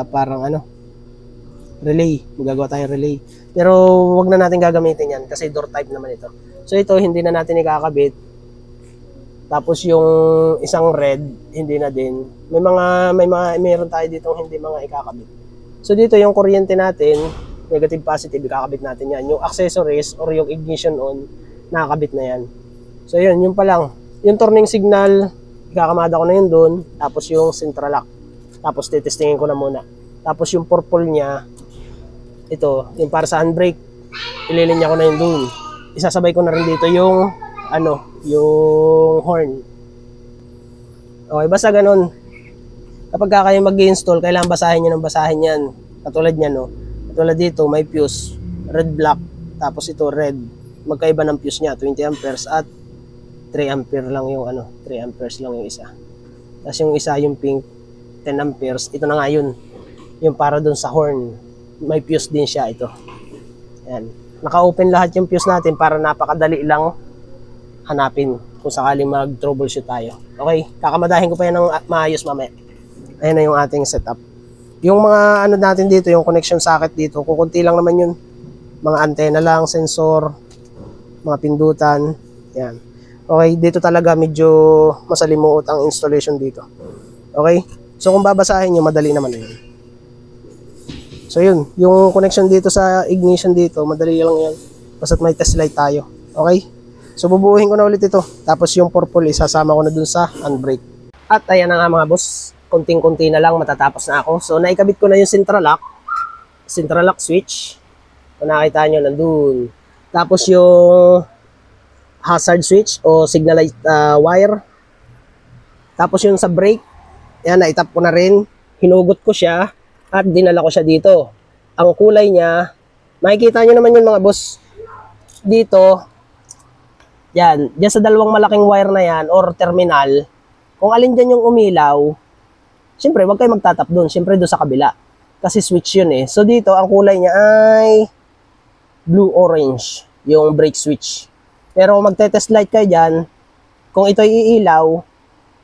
parang relay. Magagawa tayong relay. Pero wag na natin gagamitin yan kasi door type naman ito. So ito hindi na natin ikakabit. Tapos yung isang red, hindi na din. Meron tayo ditong hindi mga ikakabit. So dito yung kuryente natin, negative positive, ikakabit natin yan. Yung accessories or yung ignition on, nakakabit na yan. So yun pa lang. Yung turning signal, ikakamada ko na yun doon. Tapos yung central lock. Tapos titestingin ko na muna. Tapos yung purple niya, ito, yung para sa handbrake, ililinya ko na yun doon. Isasabay ko na rin dito yung yung horn. Okay, basta ganun. Kapag kayo mag-install, kailangan basahin nyo ng basahin yan. Katulad yan, no? Katulad dito, may fuse, red black, tapos ito red. Magkaiba ng fuse niya, 20 amperes at 3 ampere lang yung 3 amperes lang yung isa. Tapos yung isa, yung pink, 10 amperes. Ito na nga yun. Yung para dun sa horn. May fuse din siya ito. Ayan. Naka-open lahat yung fuse natin para napakadali lang hanapin kung sakaling mag-troubleshoot tayo. Okay, kakamadahin ko pa yan ng maayos mamaya. Ayan na yung ating setup. Yung mga natin dito, yung connection socket dito, kukunti lang naman yun. Mga antena lang, sensor, mga pindutan. Yan. Okay, dito talaga medyo masalimuot ang installation dito. Okay, so kung babasahin nyo, madali naman yun. So yun, yung connection dito sa ignition dito, madali lang yan. Basta't may test light tayo. Okay? So bubuuhin ko na ulit ito. Tapos yung purple isasama ko na dun sa handbrake. At ayan na nga mga boss. konting-konti na lang matatapos na ako. So naikabit ko na yung central lock switch. Kung nakita nyo, nandun. Tapos yung hazard switch o signal light wire. Tapos yung sa brake, yan, naitap ko na rin. Hinugot ko siya at dinala ko siya dito. Ang kulay niya, makikita nyo naman yun mga boss. Dito, yan, dyan sa dalawang malaking wire na yan or terminal, kung alin dyan yung umilaw, syempre, wag kayo magtatap doon. Syempre, doon sa kabila. Kasi switch yun eh. So dito, ang kulay niya ay blue-orange, yung brake switch. Pero kung magte-test light kayo dyan, kung ito iilaw,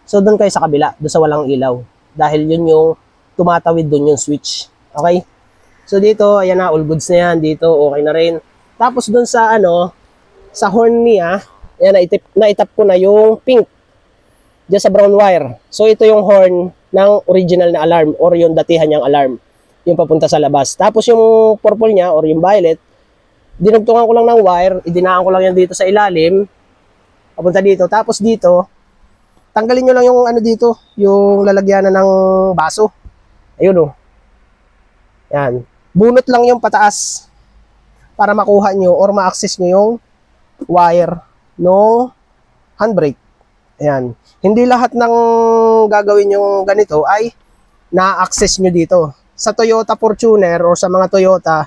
so doon kayo sa kabila, doon sa walang ilaw. Dahil yun yung tumatawid doon yung switch. Okay? So dito, ayan na, all goods na yan. Dito, okay na rin. Tapos doon sa sa horn niya, ayan, naitap ko na yung pink. Diyan sa brown wire. So ito yung horn ng original na alarm or yung datihan niyang alarm. Yung papunta sa labas. Tapos yung purple niya or yung violet, dinugtungan ko lang ng wire, idinaan ko lang yan dito sa ilalim, papunta dito. Tapos dito, tanggalin nyo lang yung dito, yung lalagyanan ng baso. Ayun Yan. Bunot lang yung pataas para makuha nyo or ma-access nyo yung wire no handbrake. Ayan. Hindi lahat ng gagawin yung ganito ay na-access nyo dito. Sa Toyota Fortuner or sa mga Toyota,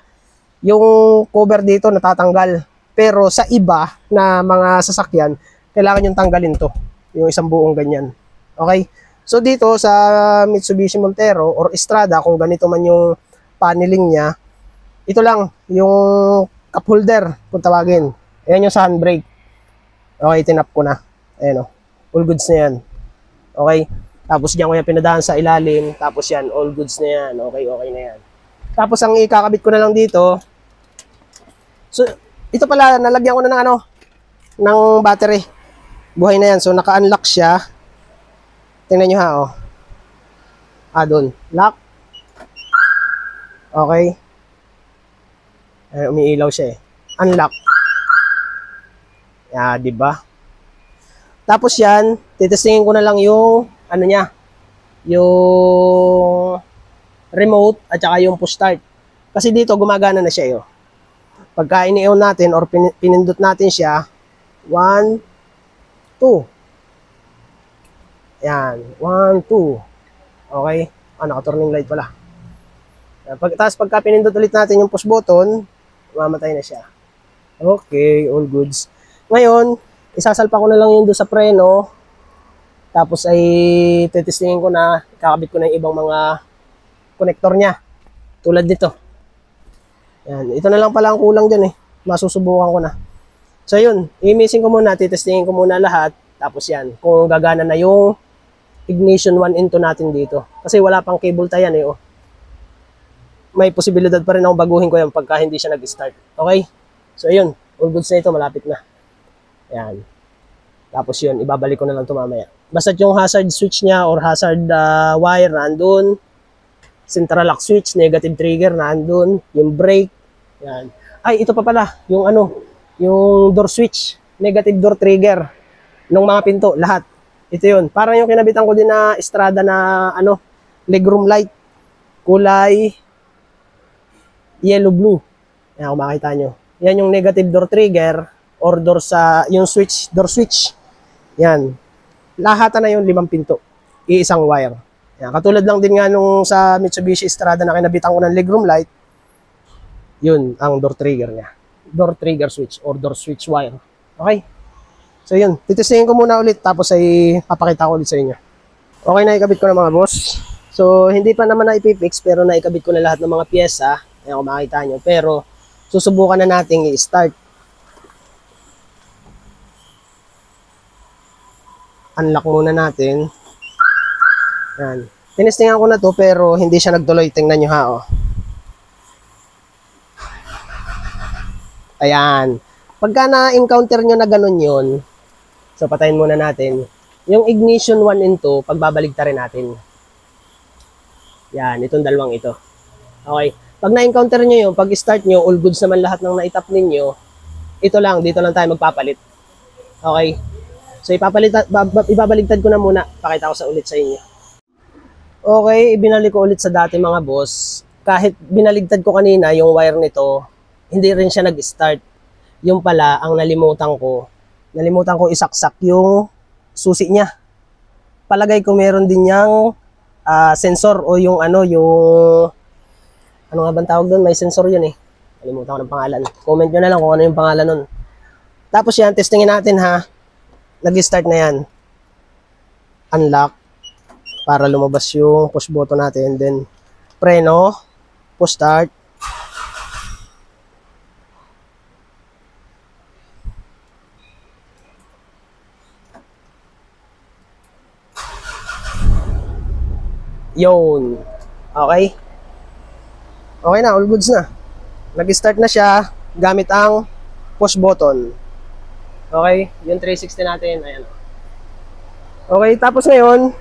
yung cover dito natatanggal. Pero sa iba na mga sasakyan, kailangan yung tanggalin to. Yung isang buong ganyan. Okay? So dito sa Mitsubishi Montero or Estrada, kung ganito man yung paneling niya, ito lang, yung cup holder, kung tawagin. Ayan yung sa handbrake. Okay, tinap ko na. Ayan all goods na yan. Okay? Tapos diyan ko yan pinadaan sa ilalim. Tapos yan, all goods na yan. Okay, okay na yan. Tapos ang ikakabit ko na lang dito, so ito pala, nalagyan ko na ng ng battery. Buhay na yan. So naka-unlock siya. Tingnan nyo doon. Lock. Okay. Umiilaw siya Unlock. Diba? Tapos yan, titestingin ko na lang yung niya, yung remote at saka yung push start. Kasi dito gumagana na siya Pagka ini-on natin or pinindot natin siya, 1, 2. Yan, 1, 2. Okay? Naka-turning light pala. Tapos pagka pinindot ulit natin yung push button, mamatay na siya. Okay, all goods. Ngayon, isasalpa ko na lang yung doon sa preno. Tapos ay titestingin ko na, kakabit ko na yung ibang mga connector niya. Tulad dito. Yan, ito na lang pala ang kulang dyan Masusubukan ko na. So yun, i-missing ko muna, titestingin ko muna lahat. Tapos yan, kung gagana na yung ignition 1 into natin dito. Kasi wala pang cable tie yan May posibilidad pa rin akong baguhin ko yan pagka hindi siya nag-start. Okay? So yun, all goods na ito, malapit na. Yan. Tapos yun, ibabalik ko na lang ito mamaya. Basta yung hazard switch niya or hazard wire nandun. Central lock switch, negative trigger nandun. Yung brake. Yan. Ay, ito pa pala. Yung yung door switch. Negative door trigger. Nung mga pinto, lahat. Ito yun. Parang yung kinabitan ko din na Estrada na legroom light. Kulay yellow-blue. Yan, kung makita nyo. Yan yung negative door trigger or door yung switch, door switch. Yan. Lahatan na yung 5 pinto. Iisang wire. Yan. Katulad lang din nga nung sa Mitsubishi Estrada na kinabitan ko ng legroom light. Yun ang door trigger niya. Door trigger switch or door switch wire. Okay? So yun. Titestingin ko muna ulit tapos ay papakita ko ulit sa inyo. Okay, naikabit ko na mga boss. So hindi pa naman na ipipix pero naikabit ko na lahat ng mga pyesa. Ayan kung makita nyo. Pero susubukan na natin i-start. Unlock muna natin. Yan. Tinestingan ko na to pero hindi siya nagtuloy. Tingnan nyo Ayan. Pagka na-encounter nyo na ganun yun, so patayin muna natin. Yung ignition 1 and 2, pagbabaligtarin natin. Yan, itong dalawang ito. Okay. Pag na-encounter nyo yun, pag start nyo, all goods naman lahat ng naitap ninyo, ito lang, dito lang tayo magpapalit. Okay. So ibabaligtad ko na muna. Pakita ko ulit sa inyo. Okay, ibinalik ko ulit sa dati mga boss. Kahit binaligtad ko kanina yung wire nito, hindi rin siya nag-start. Yung pala, ang nalimutan ko isaksak yung susi niya. Palagay ko meron din niyang sensor o yung ano nga bang tawag doon? May sensor yun eh. Nalimutan ko ng pangalan. Comment nyo na lang kung ano yung pangalan nun. Tapos yan, testingin natin ha. Nag-start na yan. Unlock para lumabas yung push button natin. Then, preno, push start. Yun. Okay? Okay na, all goods na. Nag-start na siya gamit ang push button. Okay? Yung 360 natin, ayan. Okay, tapos ngayon,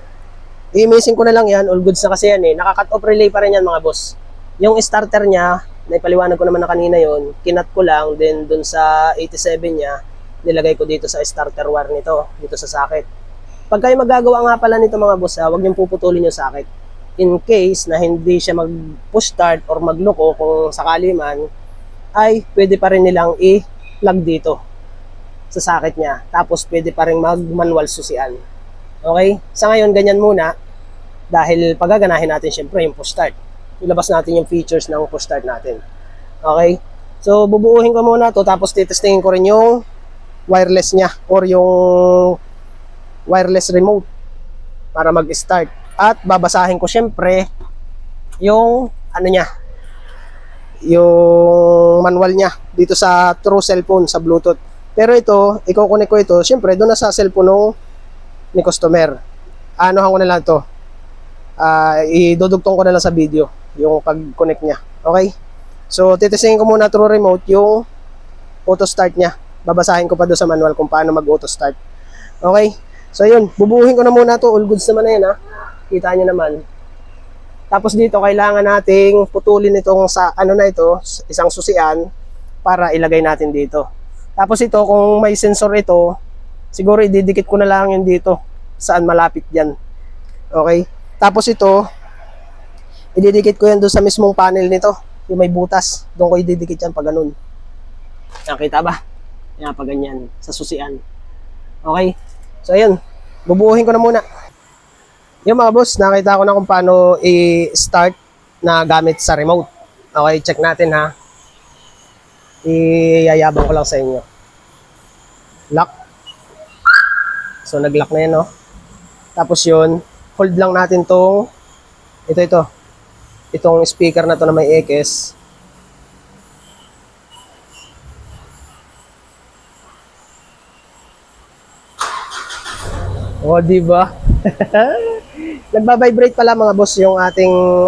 i-missing ko na lang yan. All goods na kasi yan eh. Naka-cut off relay pa rin yan mga boss. Yung starter niya, naipaliwanag ko naman na kanina yon, kinat ko lang. Then dun sa 87 niya, nilagay ko dito sa starter wire nito, dito sa socket. Pag kayo magagawa nga pala nito mga boss, huwag niyong puputulin yung socket. In case na hindi siya mag-push start or magloko kung sakali man, ay pwede pa rin nilang i-plug dito sa socket niya. Tapos pwede pa rin mag-manual susian. Okay? Sa ngayon, ganyan muna. Dahil pagaganahin natin syempre yung push start. Ilabas natin yung features ng push start natin. Okay? So, bubuuhin ko muna to tapos titestingin ko rin yung wireless niya or yung wireless remote para mag-start. At babasahin ko syempre yung ano niya, yung manual niya dito sa True Cellphone sa Bluetooth. Pero ito, i-connect ko ito syempre doon na sa cellphone ni customer. Anohan ko na lang to. Idudugtong ko na lang sa video yung pag-connect niya. Okay? So, titestingin ko muna through remote yung auto start niya. Babasahin ko pa doon sa manual kung paano mag-auto start. Okay? So, yun. Bubuhin ko na muna to. All goods naman na yan, ha? Kita nyo naman. Tapos dito, kailangan nating putulin itong sa, ano na ito, isang susian para ilagay natin dito. Tapos ito, kung may sensor ito, siguro ididikit ko na lang yun dito saan malapit dyan. Okay? Tapos ito, ididikit ko yan doon sa mismong panel nito. Yung may butas. Doon ko ididikit yan pag ganun. Nakita ba? Yan, pag ganyan. Sa susian. Okay? So, ayun. Bubuuhin ko na muna. Yung mga boss, nakita ko na kung paano i-start na gamit sa remote. Okay, check natin ha. Iyayabang ko lang sa inyo. Lock. So, nag-lock na yan, no? Tapos yun, hold lang natin tong itong speaker na to na may X. O, diba? Nagba-vibrate pala mga boss yung ating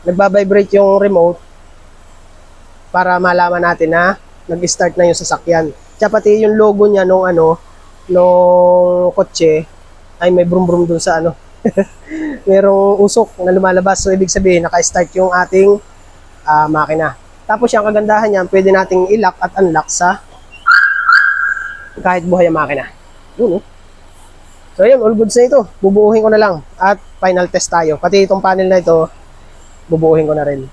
nagba-vibrate yung remote para malaman natin na nag-start na yung sasakyan. Tsaka pati yung logo niya nung kotse ay may brum-brum dun sa merong usok na lumalabas. So, ibig sabihin, naka-start yung ating makina. Tapos yung kagandahan niya, pwede nating i-lock at unlock sa kahit buhay ang makina. Yun, So, yun, all goods na ito. Bubuuhin ko na lang. At final test tayo. Pati itong panel na ito, bubuuhin ko na rin.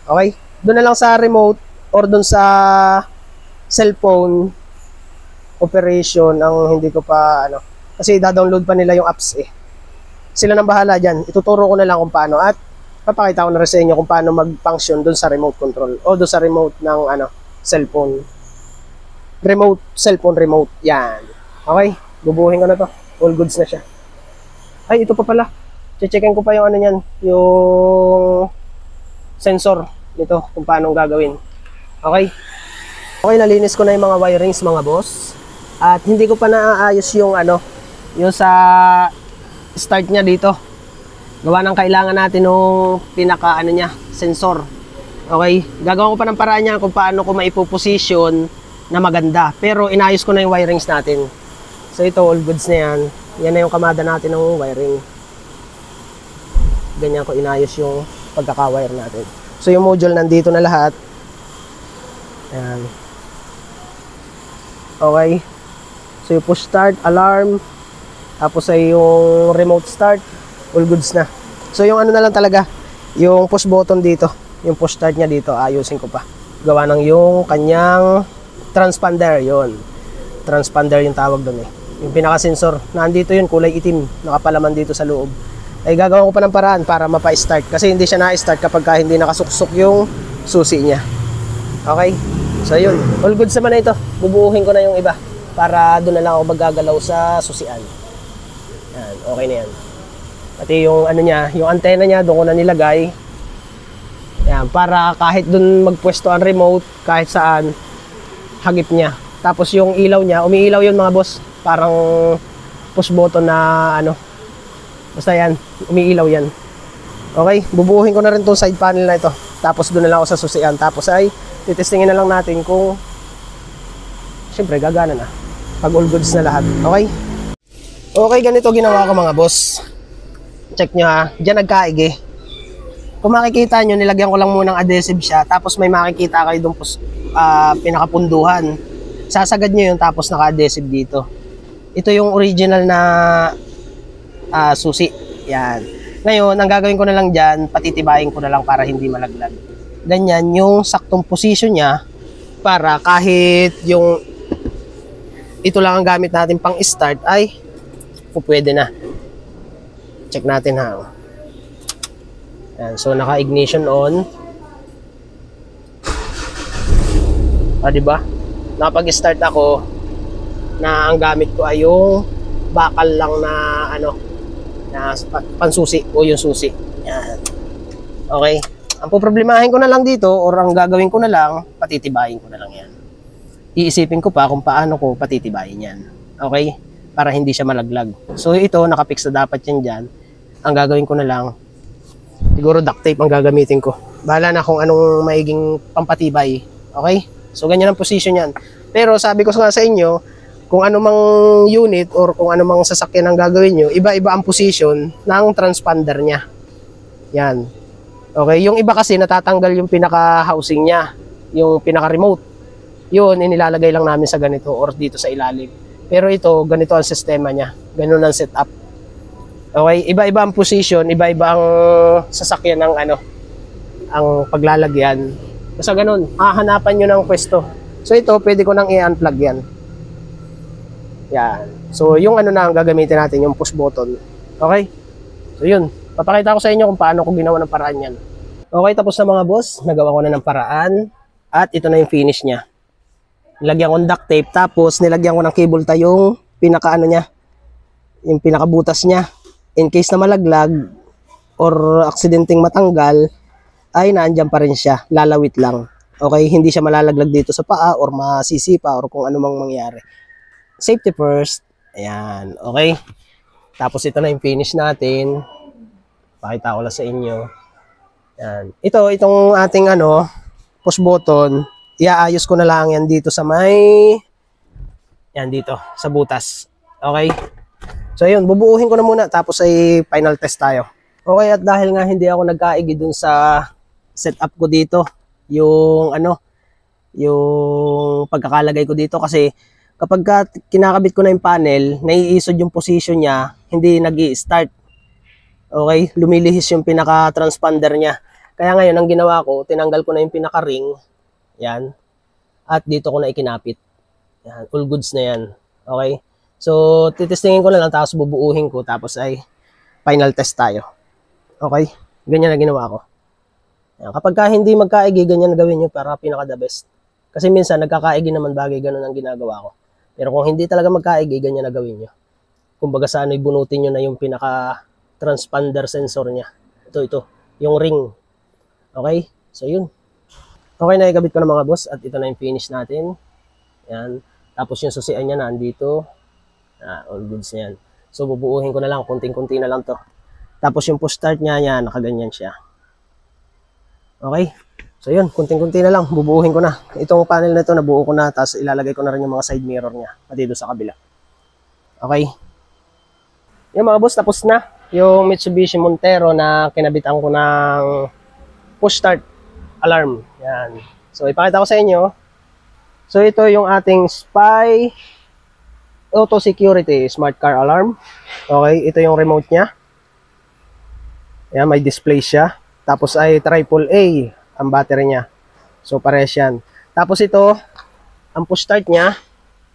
Okay? Doon na lang sa remote or doon sa cellphone operation ang hindi ko pa kasi da-download pa nila yung apps eh. Sila nang bahala dyan. Ituturo ko na lang kung paano at papakita ko na rin sa inyo kung paano mag-function doon sa remote control o doon sa remote ng cellphone. Remote, cellphone remote. Yan. Okay? Bubuuhin ko na to. All goods na siya. Ay, ito pa pala. Che-checkin ko pa yung niyan, yung sensor nito kung paano gagawin. Okay? Okay, nalinis ko na yung mga wirings mga boss. At hindi ko pa naaayos yung yung sa start niya dito. Gawa ng kailangan natin ng pinaka niya, sensor. Okay? Gagawin ko pa ng paraan niya kung paano ko maipoposition na maganda. Pero inayos ko na yung wirings natin. So ito, all goods na yan. Yan na yung kamada natin ng wiring. Ganyan ko inayos yung pagkaka-wire natin. So yung module nandito na lahat. Ayan. Okay. So yung push start, alarm, Tapos ay yung remote start, all goods na. So yung ano na lang talaga, yung push button dito, yung push start niya dito, ayusin ko pa. Gawa ng yung kanyang transponder, yon. Transponder yung tawag doon eh. Yung pinaka-sensor, nandito yun, kulay itim, nakapalaman dito sa loob. Ay gagawin ko pa ng paraan para mapa-start kasi hindi siya na-start kapag hindi nakasuksok yung susi niya. Okay? So yun, all goods naman na ito. Bubuuhin ko na yung iba para doon na lang ako maggagalaw sa susian. Yan, okay na yan. Pati yung ano niya, yung antena niya, doon ko na nilagay. Yan, para kahit doon magpwesto ang remote, kahit saan, hagip niya. Tapos yung ilaw niya, umiilaw yun mga boss. Parang push button na ano. Basta yan, umiilaw yan. Okay, bubuuhin ko na rin tong side panel na ito. Tapos doon na lang ako sa susian. Tapos ay, titestingin na lang natin kung siyempre gagana na. Pag all goods na lahat. Okay? Okay, ganito ginawa ko mga boss. Check nyo ha. Diyan nagkaig eh. Kung makikita nyo, nilagyan ko lang munang adhesive siya. Tapos may makikita kayo doon pinakapunduhan. Sasagad nyo yun tapos naka-adhesive dito. Ito yung original na susi. Yan. Ngayon, ang gagawin ko na lang dyan, patitibayin ko na lang para hindi malaglag. Ganyan yung saktong position niya para kahit yung ito lang ang gamit natin pang start ay pwede na. Check natin ha. Yan. So, naka-ignition on. Diba? Nakapag-start ako na ang gamit ko ay yung bakal lang na ano na pansusi o yung susi. Yan. Okay. Ang poproblemahin ko na lang dito or ang gagawin ko na lang, patitibayin ko na lang yan. Iisipin ko pa kung paano ko patitibayin yan. Okay? Para hindi siya malaglag. So ito, nakapix na dapat yan dyan. Ang gagawin ko na lang, siguro duct tape ang gagamitin ko. Bahala na kung anong maiging pampatibay. Okay? So ganyan ang position yan. Pero sabi ko nga sa inyo, kung ano mang unit or kung ano mang sasakyan ang gagawin nyo, iba-iba ang position ng transponder niya. Yan. Okay, yung iba kasi natatanggal yung pinaka-housing niya, yung pinaka-remote. Yun, inilalagay lang namin sa ganito or dito sa ilalim. Pero ito, ganito ang sistema niya. Ganun ang setup. Okay, iba-iba ang position, iba-iba ang sasakyan ng ano, ang paglalagyan. Basta ganun, hahanapan nyo ng pwesto. So ito, pwede ko nang i-unplug yan. Yan. So yung ano na ang gagamitin natin, yung push button. Okay? So yun, papakita ko sa inyo kung paano ko ginawa ng paraan yan. Okay, tapos na mga boss, nagawa ko na ng paraan. At ito na yung finish niya. Nilagyan ko ng duct tape, tapos nilagyan ko ng cable tie yung pinaka-ano niya, yung pinakabutas niya. In case na malaglag or aksidenteng matanggal, ay naandyan pa rin siya, lalawit lang. Okay, hindi siya malalaglag dito sa paa or masisipa or kung ano mang mangyari. Safety first. Ayan, okay. Tapos ito na yung finish natin. Pakita ko lang sa inyo. Ayan. Itong ating ano, push button, iaayos ko na lang yan dito sa may, yan dito, sa butas. Okay? So yun, bubuuhin ko na muna tapos ay final test tayo. Okay, at dahil nga hindi ako nagkaigi dun sa setup ko dito, yung ano, yung pagkakalagay ko dito kasi kapag kinakabit ko na yung panel, naiisod yung position niya, hindi nag-i-start. Okay, lumilihis yung pinaka-transponder niya. Kaya ngayon, ang ginawa ko, tinanggal ko na yung pinaka-ring, yan, at dito ko na ikinapit. Yan, all goods na yan. Okay, so titestingin ko na lang, tapos bubuuhin ko, tapos ay final test tayo. Okay, ganyan na ginawa ko. Yan, kapag hindi magkaigi, ganyan na gawin nyo para pinaka-the best. Kasi minsan, nagkakaigi naman bagay, ganun ang ginagawa ko. Pero kung hindi talaga magkaigi, ganyan na gawin nyo. Kumbaga sa ano'y bunutin nyo na yung pinaka-transponder sensor niya. Ito, yung ring. Okay? So, yun. Okay, nakikabit ko na mga boss at ito na yung finish natin. Yan. Tapos yung susian niya na andito. All goods na yan. So, bubuuhin ko na lang. Kunting-kunti na lang to. Tapos yung push start niya, yan, nakaganyan siya. Okay? So yun, kunting-kunti na lang, bubuuhin ko na. Itong panel na ito, nabuo ko na, tapos ilalagay ko na rin yung mga side mirror niya, pati doon sa kabila. Okay? Yung mga boss, tapos na yung Mitsubishi Montero na kinabitan ko ng push start alarm. Yan. So ipakita ko sa inyo. So ito yung ating SPY auto security, smart car alarm. Okay, ito yung remote niya. Ayan, may display siya. Tapos ay AAA ang battery niya. So parehas yan. Tapos ito, ang push start niya,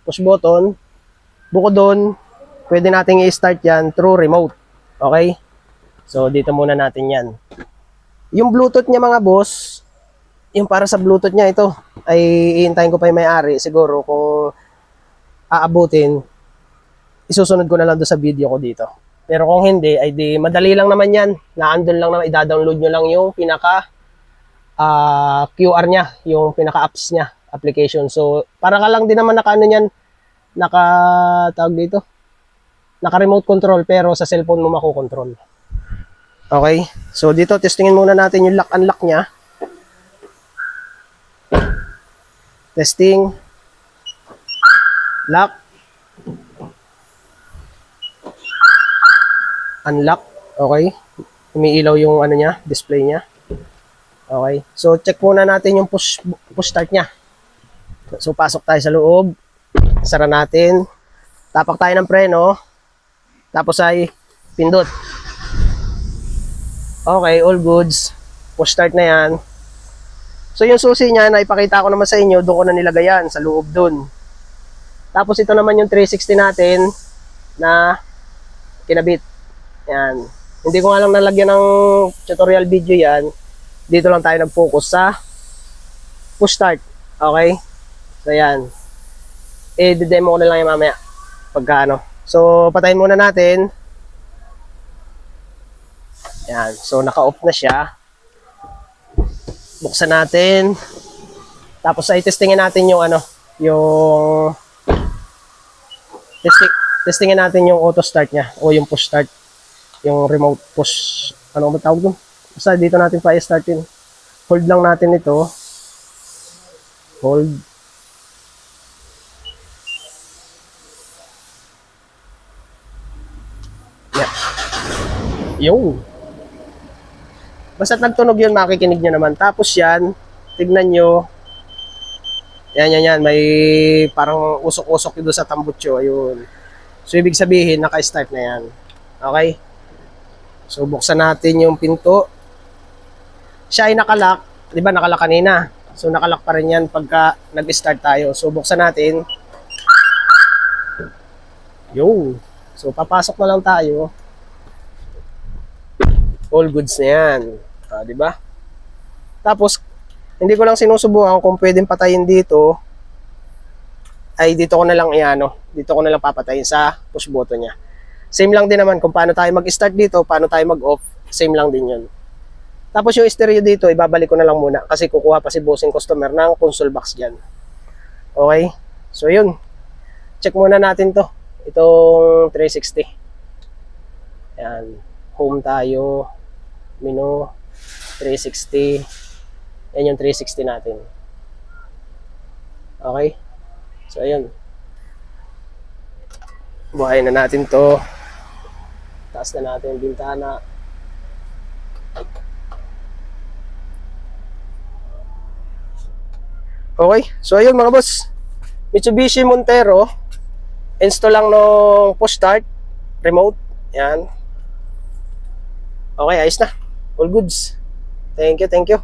push button. Bukod doon, pwede nating i-start yan through remote. Okay? So dito muna natin yan. Yung Bluetooth niya mga boss, yung para sa Bluetooth niya ito, ay iintayin ko pa yung may-ari. Siguro kung aabutin, isusunod ko na lang doon sa video ko dito. Pero kung hindi, ay di madali lang naman yan. Naandun lang naman, i-download nyo lang yung pinaka QR niya, yung pinaka apps niya, application. So, para ka lang din naman naka ano yan, tawag dito, naka remote control pero sa cellphone mo makokontrol. Okay, so dito testingin muna natin yung lock unlock niya. Testing. Lock. Unlock. Okay. Umiilaw yung ano niya, display niya. Okay. So check muna natin yung push start niya. So pasok tayo sa loob. Sara natin. Tapak tayo ng preno. Tapos ay pindot. Okay, all goods. Push start na yan. So yung susi niya, naipakita ko naman sa inyo, doon ko na nilagay yan, sa loob doon. Tapos ito naman yung 360 natin na kinabit. Yan. Hindi ko nga lang nalagyan ng tutorial video yan. Dito lang tayo nag-focus sa push start. Okay? So yan. I-demo ko na lang yung mamaya. Pagka ano. So patayin muna natin. Yan. So naka-off na siya. Buksan natin. Tapos ay testingin natin yung ano, yung testingin natin yung auto start niya o yung push start, yung remote push, ano ba tawag doon? Basta dito natin pa i-startin. Hold lang natin ito. Hold. Yeah. Yung. Basta nagtunog yun, makikinig nyo naman. Tapos yan, tignan nyo. Yan. May parang usok-usok doon sa tambutso. Ayun. So, ibig sabihin, naka-start na yan. Okay? So, buksan natin yung pinto. Siya ay nakalock. Di ba, nakalock kanina. So, nakalock pa rin yan pagka nag-start tayo. So, buksan natin. Yo. So, papasok na lang tayo. All goods na yan. Di ba? Tapos, hindi ko lang sinusubukan kung pwedeng patayin dito, ay dito ko na lang iano, dito ko na lang papatayin sa push button niya. Same lang din naman kung paano tayo mag-start dito, paano tayo mag-off, same lang din yun. Tapos yung stereo dito, ibabalik ko na lang muna kasi kukuha pa si bossing customer ng console box dyan. Okay? So yun. Check muna natin to. Itong 360. Yan. Home tayo. Menu. 360. Yan yung 360 natin. Okay? So, ayun. Buhayin na natin to. Taas na natin yung bintana. Okay? So, ayun mga boss. Mitsubishi Montero. Install lang ng push start. Remote. Yan. Okay, ayos na. All goods. Thank you.